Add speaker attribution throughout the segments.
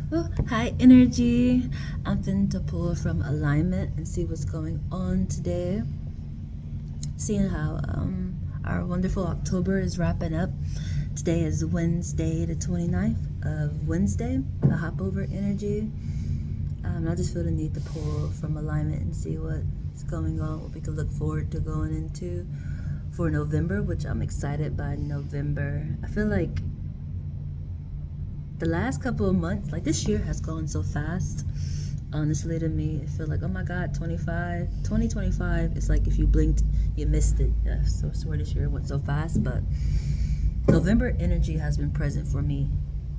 Speaker 1: Oh, hi, energy. I'm finna to pull from alignment and see what's going on today. Seeing how our wonderful October is wrapping up. Today is Wednesday, the 29th of Wednesday. A hop over energy. I just feel the need to pull from alignment and see what's going on, what we can look forward to going into for November, which I'm excited by November. I feel like the last couple of months, like this year has gone so fast. Honestly, to me, I feel like, oh my God, 2025, it's like if you blinked, you missed it. Yeah, so I swear this year went so fast, but November energy has been present for me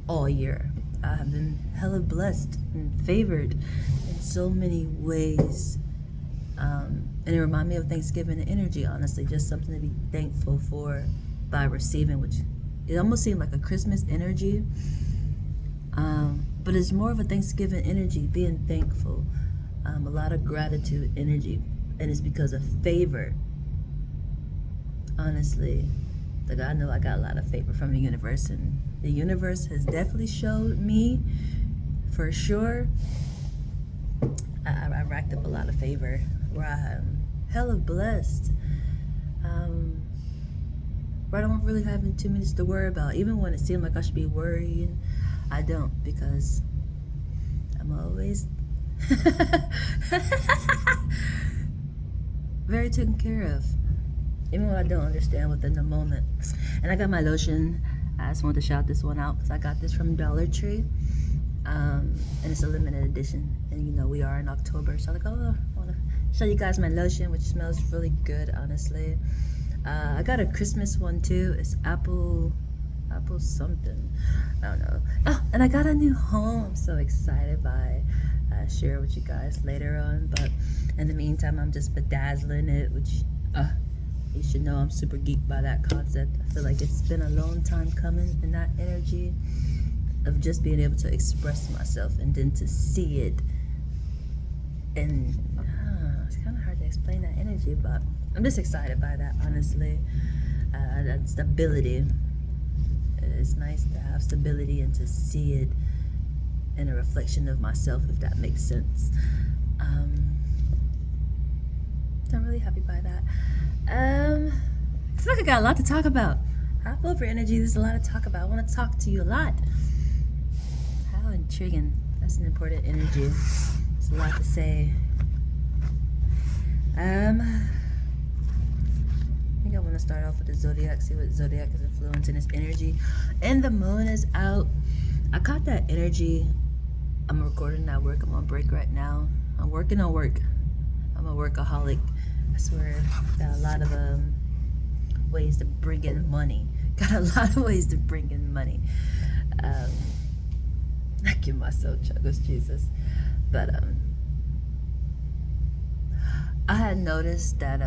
Speaker 1: all year. I have been hella blessed and favored in so many ways. And it reminded me of Thanksgiving energy, honestly, just something to be thankful for by receiving, which it almost seemed like a Christmas energy. But it's more of a Thanksgiving energy, being thankful, a lot of gratitude energy, and it's because of favor. Honestly, like I know I got a lot of favor from the universe, and the universe has definitely showed me, for sure. I racked up a lot of favor where I am hella blessed. Where I don't really having too much to worry about. Even when it seemed like I should be worrying, I don't, because I'm always very taken care of. Even when I don't understand within the moment. And I got my lotion. I just wanted to shout this one out because I got this from Dollar Tree. And it's a limited edition. And you know, we are in October. So I'm like, oh, I want to show you guys my lotion, which smells really good, honestly. I got a Christmas one too. It's apple something. I don't know. Oh, and I got a new home. I'm so excited by share with you guys later on. But in the meantime, I'm just bedazzling it, which you should know I'm super geeked by that concept. I feel like it's been a long time coming in that energy of just being able to express myself and then to see it. And it's kind of hard to explain that energy, but I'm just excited by that, honestly. That stability. It's nice to have stability and to see it in a reflection of myself, if that makes sense. So I'm really happy by that. I feel like I got a lot to talk about. Hop over energy, there's a lot to talk about. I want to talk to you a lot. How intriguing. That's an important energy. There's a lot to say. I think I want to start off with the zodiac, see what zodiac is influencing this energy. And the moon is out. I caught that energy. I'm recording at work. I'm on break right now. I'm working on work. I'm a workaholic. I swear, got a lot of ways to bring in money. Got a lot of ways to bring in money. I give myself chuckles, Jesus. But I had noticed that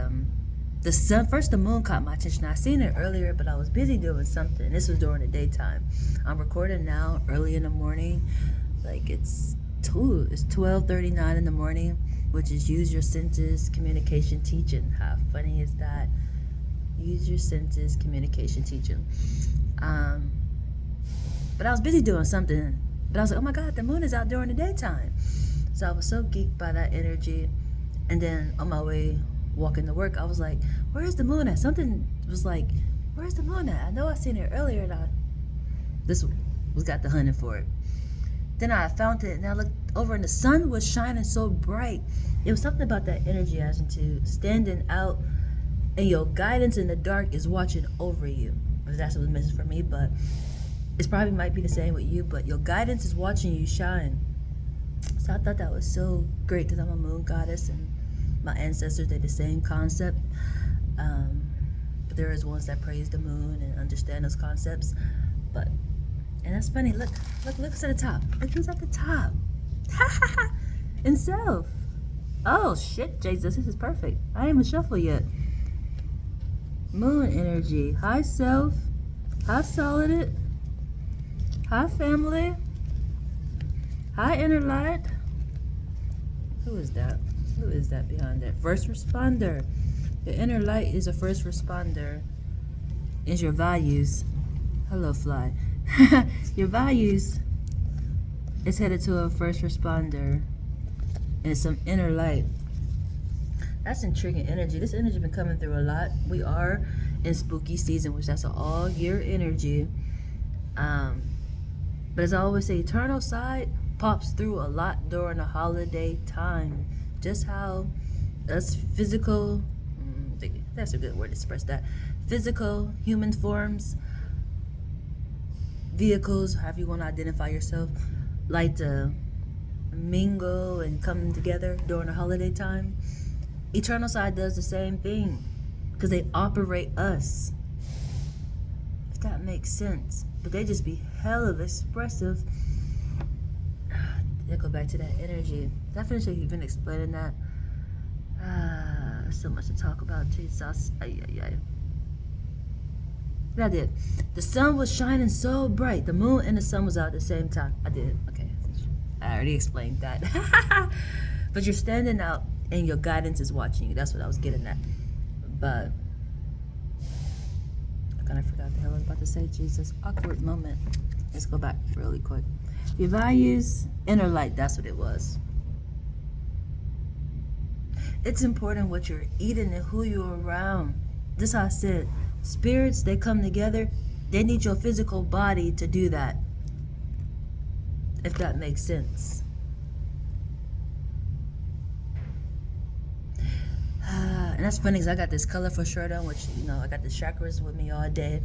Speaker 1: the sun, first the moon caught my attention. I seen it earlier, but I was busy doing something. This was during the daytime. I'm recording now early in the morning. Like it's 12:39 in the morning, which is use your senses, communication, teaching. How funny is that? Use your senses, communication, teaching. But I was busy doing something. But I was like, oh my God, the moon is out during the daytime. So I was so geeked by that energy. And then on my way walking to work, I was like, where's the moon at? Something was like, where's the moon at? I know I seen it earlier, and this was got the hunting for it. Then I found it, and I looked over, and the sun was shining so bright. It was something about that energy as into standing out, and your guidance in the dark is watching over you. That's what was missing for me, but it probably might be the same with you. But your guidance is watching you shine. So I thought that was so great because I'm a moon goddess, and my ancestors did the same concept. But there is ones that praise the moon and understand those concepts. And that's funny. Look at the top. Look who's at the top. And self. Oh shit, Jesus, this is perfect. I ain't even shuffle yet. Moon energy. Hi self. Hi solid. Hi family. Hi inner light. Who is that? Who is that behind that? First responder. The inner light is a first responder. Is your values. Hello, fly. Your values It's headed to a first responder and some inner light. That's intriguing energy. This energy been coming through a lot. We are in spooky season, which that's an all year energy. But as I always say, eternal side pops through a lot during the holiday time. Just how us physical, that's a good word to express that, physical human forms, vehicles, however you want to identify yourself, like to mingle and come together during the holiday time. Eternal side does the same thing because they operate us, if that makes sense. But they just be hell of expressive. They go back to that energy. Definitely you've been explaining that. So much to talk about. Jesus. Yeah, I did. The sun was shining so bright. The moon and the sun was out at the same time. I did. Okay. I already explained that. But you're standing out and your guidance is watching you. That's what I was getting at. But I kind of forgot the hell I was about to say. Jesus. Awkward moment. Let's go back really quick. Your values, inner light. That's what it was. It's important what you're eating and who you're around. This is how I said, spirits, they come together. They need your physical body to do that. If that makes sense. And that's funny because I got this colorful shirt on, which, you know, I got the chakras with me all day.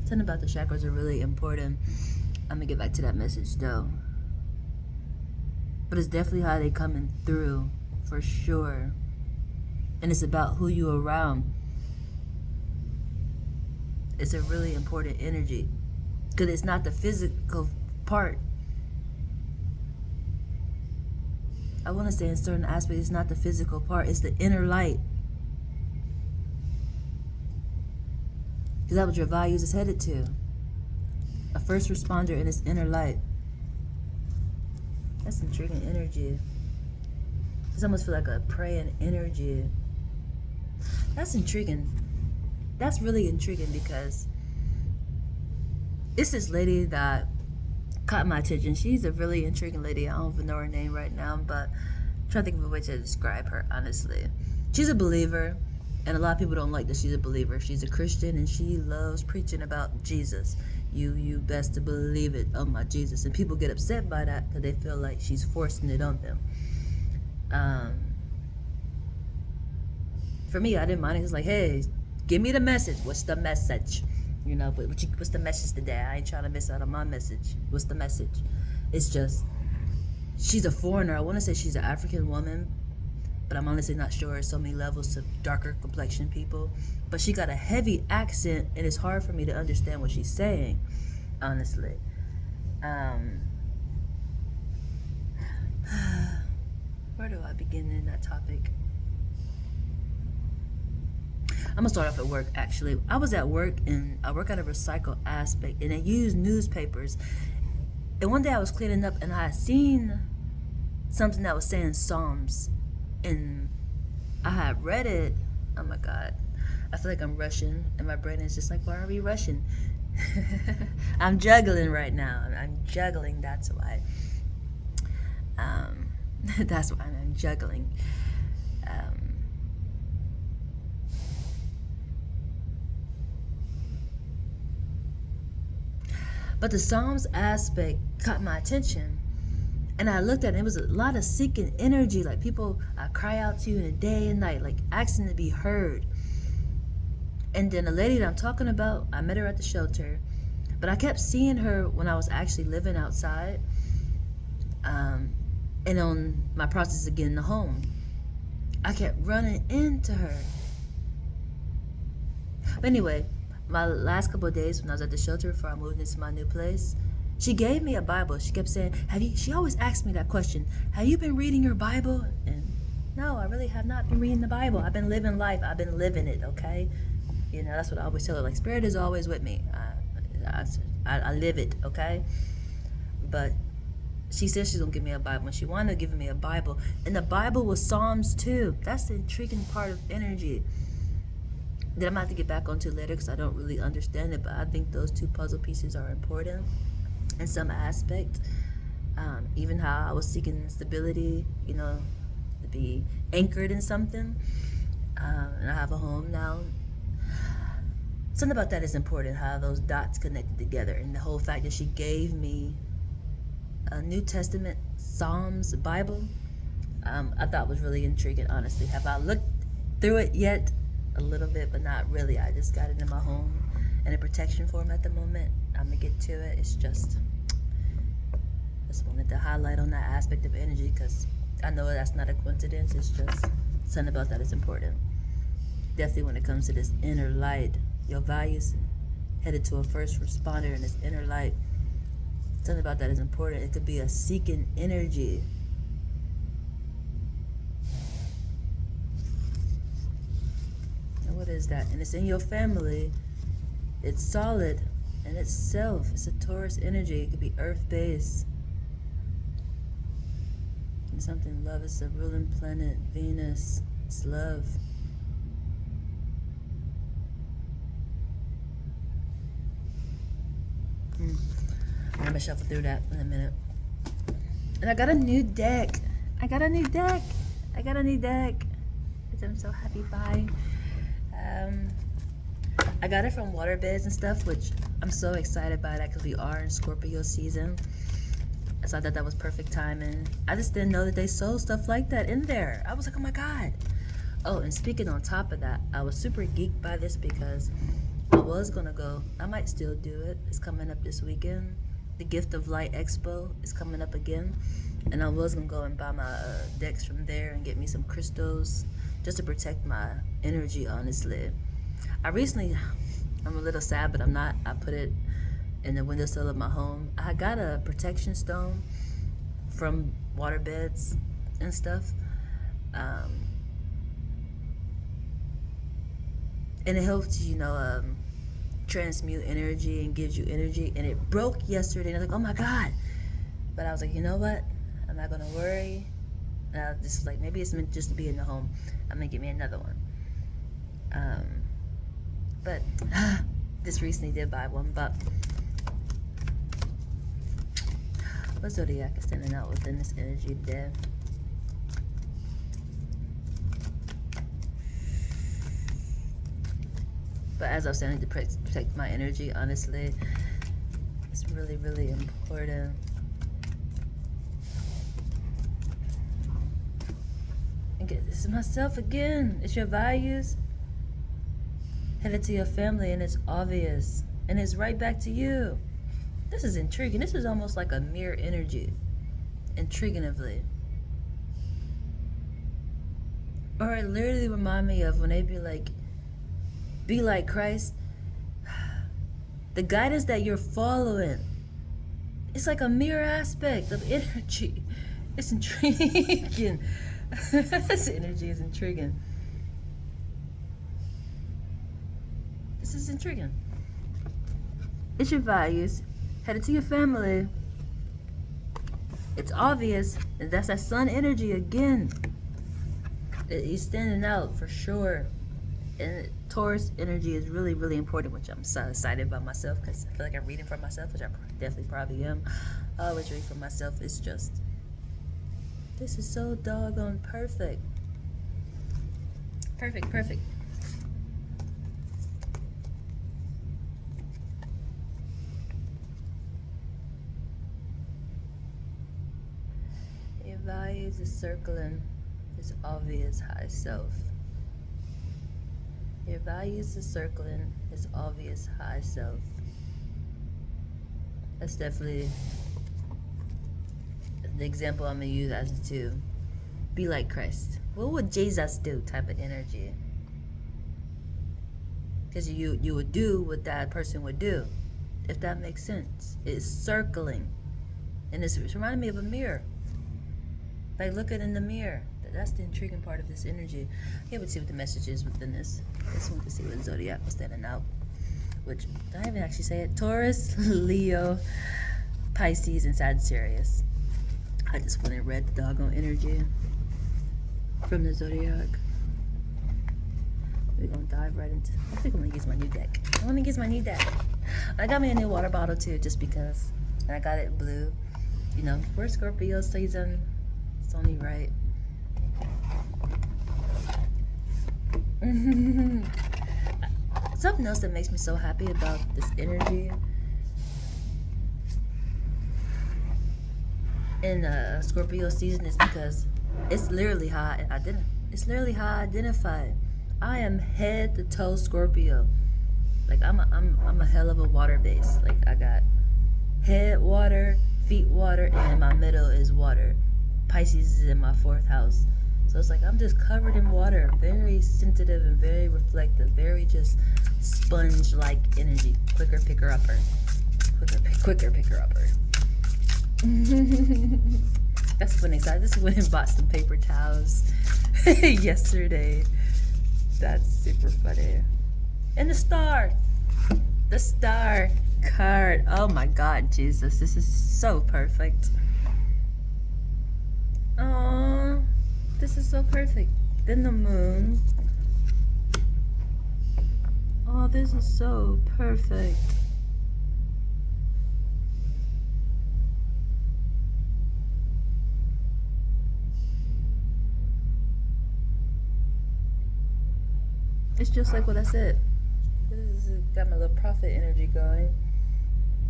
Speaker 1: Something about the chakras are really important. I'm gonna get back to that message though. But it's definitely how they coming through, for sure. And it's about who you around. It's a really important energy. Because it's not the physical part. I want to say in certain aspects, it's not the physical part. It's the inner light. Because that's what your values is headed to. A first responder in its inner light. That's intriguing energy. It's almost feel like a praying energy. That's intriguing. That's really intriguing because it's this lady that caught my attention. She's a really intriguing lady. I don't even know her name right now, but I'm trying to think of a way to describe her, honestly. She's a believer. And a lot of people don't like that she's a believer. She's a Christian and she loves preaching about Jesus. You best to believe it. Oh my Jesus. And people get upset by that because they feel like she's forcing it on them. For me, I didn't mind it. It's like, hey, give me the message. What's the message? You know, what's the message today? I ain't trying to miss out on my message. What's the message? It's just, she's a foreigner. I want to say she's an African woman, but I'm honestly not sure. There's so many levels to darker complexion people. But she got a heavy accent, and it's hard for me to understand what she's saying, honestly. Where do I begin in that topic? I'm gonna start off at work, actually. I was at work, and I work at a recycle aspect, and they use newspapers. And one day I was cleaning up, and I had seen something that was saying Psalms. And I had read it. Oh my God. I feel like I'm rushing and my brain is just like, why are we rushing? I'm juggling right now. I'm juggling, that's why. That's why I'm juggling. But the Psalms aspect caught my attention. And I looked at it, it was a lot of seeking energy, like people cry out to you in the day and night, like asking to be heard. And then the lady that I'm talking about, I met her at the shelter, but I kept seeing her when I was actually living outside, and on my process of getting the home. I kept running into her. But anyway, my last couple of days when I was at the shelter before I moved into my new place, she gave me a Bible. She kept saying, she always asked me that question, have you been reading your Bible? And no, I really have not been reading the Bible. I've been living life. I've been living it, okay? You know, that's what I always tell her. Like, Spirit is always with me. I live it, okay? But She said she's gonna give me a Bible, and she wanted to give me a Bible, and the Bible was Psalms too. That's the intriguing part of energy that I'm gonna have to get back onto later because I don't really understand it, but I think those two puzzle pieces are important in some aspect. Even how I was seeking stability, to be anchored in something, and I have a home now. Something about that is important, how those dots connected together, and the whole fact that she gave me a New Testament, Psalms, Bible, I thought was really intriguing, honestly. Have I looked through it yet? A little bit, but not really. I just got it in my home in a protection form at the moment. I'm gonna get to it. It's just wanted to highlight on that aspect of energy because I know that's not a coincidence. It's just something about that is important. Definitely when it comes to this inner light, your values headed to a first responder in this inner light. Something about that is important. It could be a seeking energy. And what is that? And it's in your family. It's solid in itself. It's a Taurus energy. It could be earth-based. And something love is the ruling planet, Venus. It's love. I'm gonna shuffle through that in a minute. And I got a new deck. Which I'm so happy by. I got it from Waterbeds and stuff, which I'm so excited by that because we are in Scorpio season. So I thought that was perfect timing. I just didn't know that they sold stuff like that in there. I was like, oh my God. Oh, and speaking on top of that, I was super geeked by this because I was gonna go. I might still do it. It's coming up this weekend. The Gift of Light Expo is coming up again. And I was gonna go and buy my decks from there and get me some crystals just to protect my energy, honestly. I'm a little sad, but I'm not. I put it in the windowsill of my home. I got a protection stone from Waterbeds and stuff. And it helps, transmute energy and gives you energy. And it broke yesterday, and I was like, oh my God. But I was like, you know what? I'm not gonna worry. This is like, maybe it's meant just to be in the home. I'm gonna get me another one. But this recently did buy one, but what zodiac is standing out within this energy today? But as I was saying, to protect my energy, honestly, it's really, really important. And this is myself again. It's your values headed to your family, and it's obvious, and it's right back to you. This is intriguing. This is almost like a mirror energy, intriguingly. Or it literally remind me of when they be like Christ. The guidance that you're following, it's like a mirror aspect of energy. It's intriguing. This energy is intriguing. This is intriguing. It's your values headed to your family. It's obvious, and that's that sun energy again. He's standing out for sure. And Taurus energy is really, really important, which I'm so excited about myself because I feel like I'm reading for myself, which I definitely probably am. I always read for myself. It's just, this is so doggone perfect. Perfect. Your values is circling this obvious high self. Your values is circling this obvious high self. That's definitely the example I'm gonna use as to be like Christ. What would Jesus do type of energy? Because you would do what that person would do, if that makes sense. It's circling. And it's reminding me of a mirror. Like, look it in the mirror. That's the intriguing part of this energy. Okay, let's see what the message is within this. I just want to see what zodiac was standing out. Which, did I even actually say it? Taurus, Leo, Pisces, and Sagittarius. I just went and read the doggone energy from the zodiac. We're gonna dive right into. I think I'm gonna use my new deck. I want to use my new deck. I got me a new water bottle too, just because. And I got it blue. You know, for Scorpio season, it's only right. Something else that makes me so happy about this energy in Scorpio season is because it's literally how I identify. I am head to toe Scorpio. Like I'm a hell of a water base. Like I got head water, feet water, and in my middle is water. Pisces is in my 4th house. So it's like I'm just covered in water, very sensitive and very reflective, very just sponge-like energy. Quicker picker upper. Quicker picker upper. That's funny. So I just went and bought some paper towels yesterday. That's super funny. And the star card. Oh my God, Jesus, this is so perfect. Oh, this is so perfect. Then the moon. Oh, this is so perfect. It's just like what I said. This is got my little prophet energy going.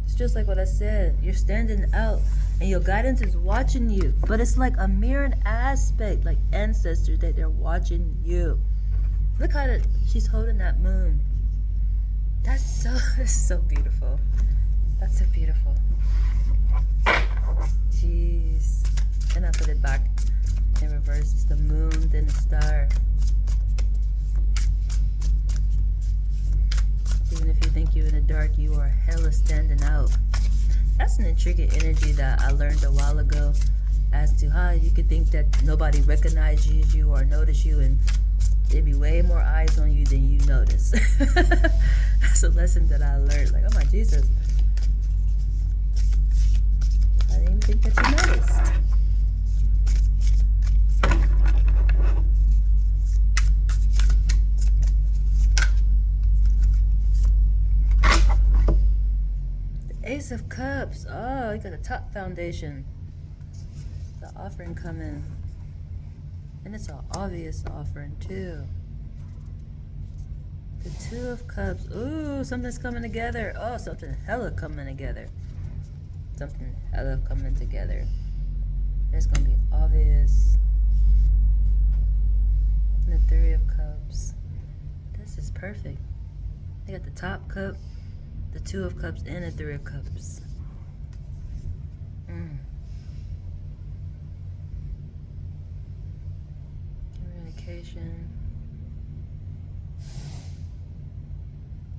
Speaker 1: It's just like what I said. You're standing out and your guidance is watching you. But it's like a mirrored aspect, like ancestors that they're watching you. Look how she's holding that moon. That's so beautiful. That's so beautiful. Jeez. And I put it back in reverse. It's the moon, then the star. Even if you think you're in the dark, you are hella standing out. That's an intriguing energy that I learned a while ago as to how you could think that nobody recognizes you or notice you, and there'd be way more eyes on you than you notice. That's a lesson that I learned. Like, oh my Jesus. I didn't even think that you noticed. Ace of Cups. Oh, you got the top foundation. The offering coming. And it's an obvious offering too. The 2 of Cups. Ooh, something's coming together. Oh, something hella coming together. Something hella coming together. It's going to be obvious. And the 3 of Cups. This is perfect. You got the top cup, the 2 of Cups, and the 3 of Cups. Communication.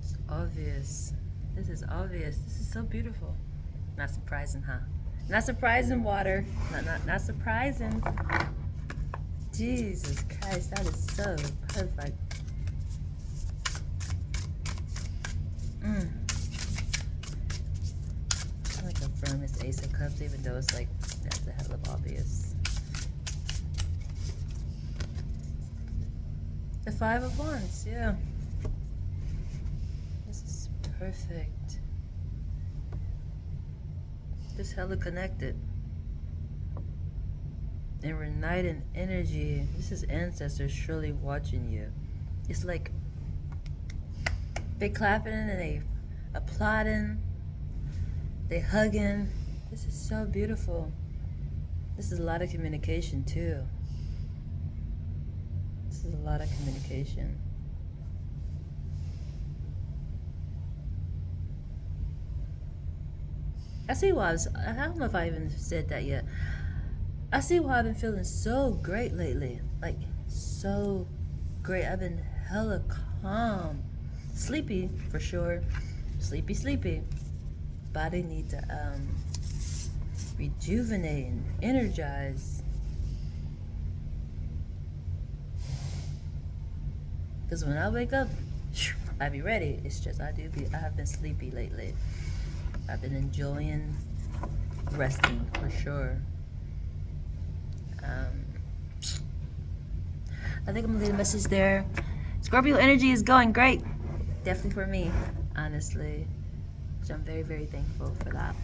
Speaker 1: It's obvious. This is obvious. This is so beautiful. Not surprising, huh? Not surprising, water. Not surprising. Jesus Christ, that is so perfect. I like confirm this Ace of Cups, even though it's like, that's a hell of obvious. The 5 of Wands, yeah. This is perfect. Just hella connected. And we're uniting energy. This is ancestors surely watching you. It's like they clapping and they applauding. They hugging. This is so beautiful. This is a lot of communication too. This is a lot of communication. I see why I don't know if I even said that yet. I see why I've been feeling so great lately. Like, so great. I've been hella calm. Sleepy, for sure. Sleepy. Body need to rejuvenate and energize. Because when I wake up, I be ready. It's just I have been sleepy lately. I've been enjoying resting, for sure. I think I'm gonna leave a message there. Scorpio energy is going great. Definitely for me, honestly. So I'm very, very thankful for that.